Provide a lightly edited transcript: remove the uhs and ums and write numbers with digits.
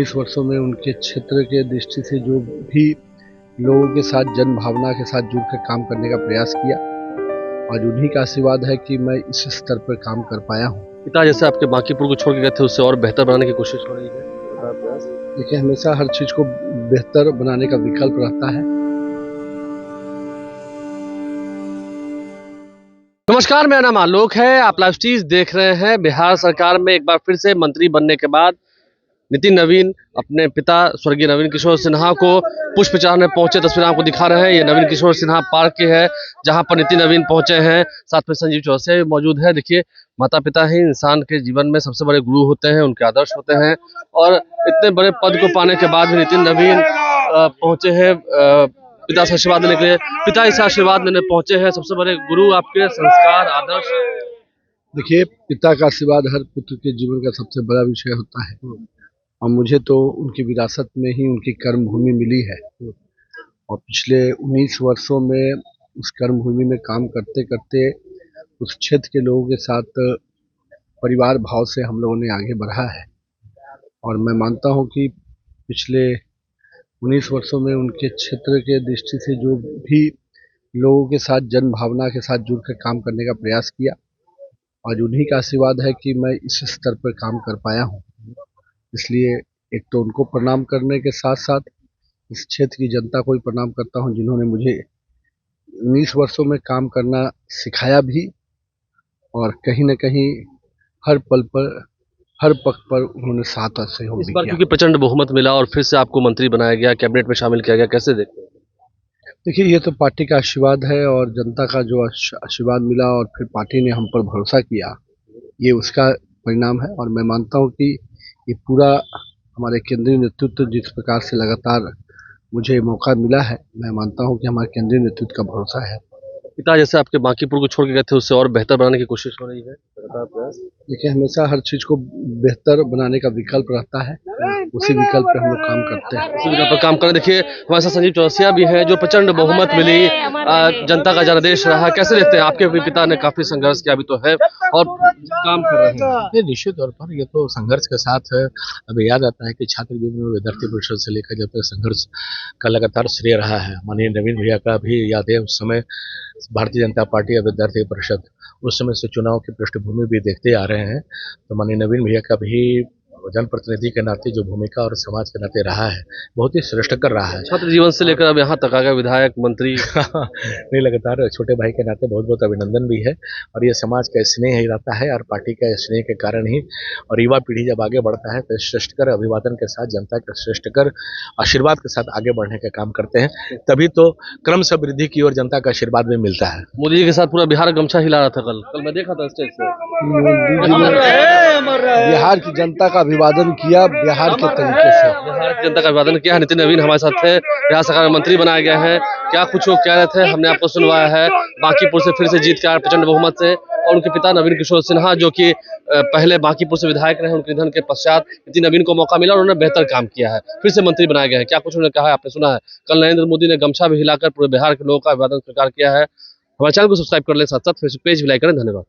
19 वर्षों में उनके क्षेत्र के दृष्टि से जो भी लोगों के साथ जन भावना के साथ जुड़कर काम करने का प्रयास किया, आज उन्हीं का आशीर्वाद है कि मैं इस स्तर पर काम कर पाया हूँ। पिता जैसे आपके बांकीपुर को छोड़ के गए थे, उससे और बेहतर बनाने की कोशिश हो रही है। देखिए, हमेशा हर चीज को बेहतर बनाने का विकल्प रहता है। नमस्कार, मेरा नाम आलोक है। आप लाइव स्टीज देख रहे हैं। बिहार सरकार में एक बार फिर से मंत्री बनने के बाद नितिन नवीन अपने पिता स्वर्गीय नवीन किशोर सिन्हा को पुष्प चढ़ाने पहुंचे। तस्वीर आपको दिखा रहे हैं। ये नवीन किशोर सिन्हा पार्क की है, जहां पर नितिन नवीन पहुंचे हैं। साथ में संजीव चौरसिया भी मौजूद है। देखिए, माता पिता ही इंसान के जीवन में सबसे बड़े गुरु होते हैं, उनके आदर्श होते हैं। और इतने बड़े पद को पाने के बाद भी नितिन नवीन पहुंचे हैं पिता से आशीर्वाद लेने के लिए। पिता इस आशीर्वाद लेने पहुंचे हैं। सबसे बड़े गुरु आपके संस्कार, आदर्श। देखिए, पिता का आशीर्वाद हर पुत्र के जीवन का सबसे बड़ा विषय होता है, और मुझे तो उनकी विरासत में ही उनकी कर्म भूमि मिली है। और पिछले 19 वर्षों में उस कर्म भूमि में काम करते करते उस क्षेत्र के लोगों के साथ परिवार भाव से हम लोगों ने आगे बढ़ा है। और मैं मानता हूं कि पिछले 19 वर्षों में उनके क्षेत्र के दृष्टि से जो भी लोगों के साथ जन भावना के साथ जुड़कर काम करने का प्रयास किया, आज उन्हीं का आशीर्वाद है कि मैं इस स्तर पर काम कर पाया हूँ। इसलिए एक तो उनको प्रणाम करने के साथ साथ इस क्षेत्र की जनता को भी प्रणाम करता हूँ, जिन्होंने मुझे 19 वर्षों में काम करना सिखाया भी, और कहीं न कहीं हर पल पर, हर पक्ष पर उन्होंने साथ और सहयोग भी किया। क्योंकि प्रचंड बहुमत मिला और फिर से आपको मंत्री बनाया गया, कैबिनेट में शामिल किया गया, कैसे देखते हैं? देखिए, ये तो पार्टी का आशीर्वाद है, और जनता का जो आशीर्वाद मिला और फिर पार्टी ने हम पर भरोसा किया, ये उसका परिणाम है। और मैं मानता हूँ कि ये पूरा हमारे केंद्रीय नेतृत्व जिस प्रकार से लगातार मुझे मौका मिला है, मैं मानता हूँ कि हमारे केंद्रीय नेतृत्व का भरोसा है। पिता जैसे आपके बांकीपुर को छोड़ के गए थे, उससे और बेहतर बनाने की कोशिश हो रही है। देखिए, हमेशा हर चीज को बेहतर बनाने का विकल्प रहता है, उसी विकल्प पे हम लोग काम करते हैं। उसी विकल्प पर काम करें। देखिए, हमारे साथ संजीव चौरसिया भी है, जो प्रचंड बहुमत मिली, जनता का जनादेश रहा। कैसे देखते हैं? आपके भी पिता ने काफी संघर्ष किया, अभी तो है और काम कर रहे हैं। निश्चित तौर पर ये तो संघर्ष के साथ है। अभी याद आता है कि छात्र जीवन में विद्यार्थी परिषद से लेकर जब तक संघर्ष का लगातार श्रेय रहा है। माननीय नवीन भैया का भी याद है, उस समय भारतीय जनता पार्टी या विद्यार्थी परिषद, उस समय से चुनाव की पृष्ठभूमि भी देखते आ रहे हैं। तो माननीय नवीन भैया का भी जनप्रतिनिधि के नाते जो भूमिका और समाज के नाते रहा है, बहुत ही श्रेष्ठ कर रहा है। छात्र जीवन से लेकर अब यहाँ तक आ गए, विधायक, मंत्री। नहीं, लगातार छोटे भाई के नाते बहुत बहुत अभिनंदन भी है। और ये समाज का स्नेह ही रहता है, और पार्टी का स्नेह के कारण ही, और युवा पीढ़ी जब आगे बढ़ता है तो श्रेष्ठकर अभिवादन के साथ, जनता के श्रेष्ठकर आशीर्वाद के साथ आगे बढ़ने का काम करते हैं। तभी तो क्रम से वृद्धि की ओर जनता का आशीर्वाद भी मिलता है। मोदी जी के साथ पूरा बिहार गमछा हिला रहा था। कल मैं देखा था स्टेज से। बिहार की जनता का अभिवादन किया, बिहार के तरीके से बिहार की जनता का अभिवादन किया। नितिन नवीन हमारे साथ थे, बिहार सरकार में मंत्री बनाए गए हैं। क्या कुछ वो कह रहे थे, हमने आपको सुनवाया है। बांकीपुर से फिर से जीत के आए प्रचंड बहुमत से, और उनके पिता नवीन किशोर सिन्हा, जो कि पहले बांकीपुर से विधायक रहे, उनके निधन के पश्चात नितिन नवीन को मौका मिला और उन्होंने बेहतर काम किया है, फिर से मंत्री बनाए गए हैं। क्या कुछ उन्होंने कहा है, आपने सुना है। कल नरेंद्र मोदी ने गमछा भी हिलाकर पूरे बिहार के लोगों का अभिवादन स्वीकार किया है। हमारे चैनल को सब्सक्राइब कर लें, साथ साथ फेसबुक पेज भी लाइक करें। धन्यवाद।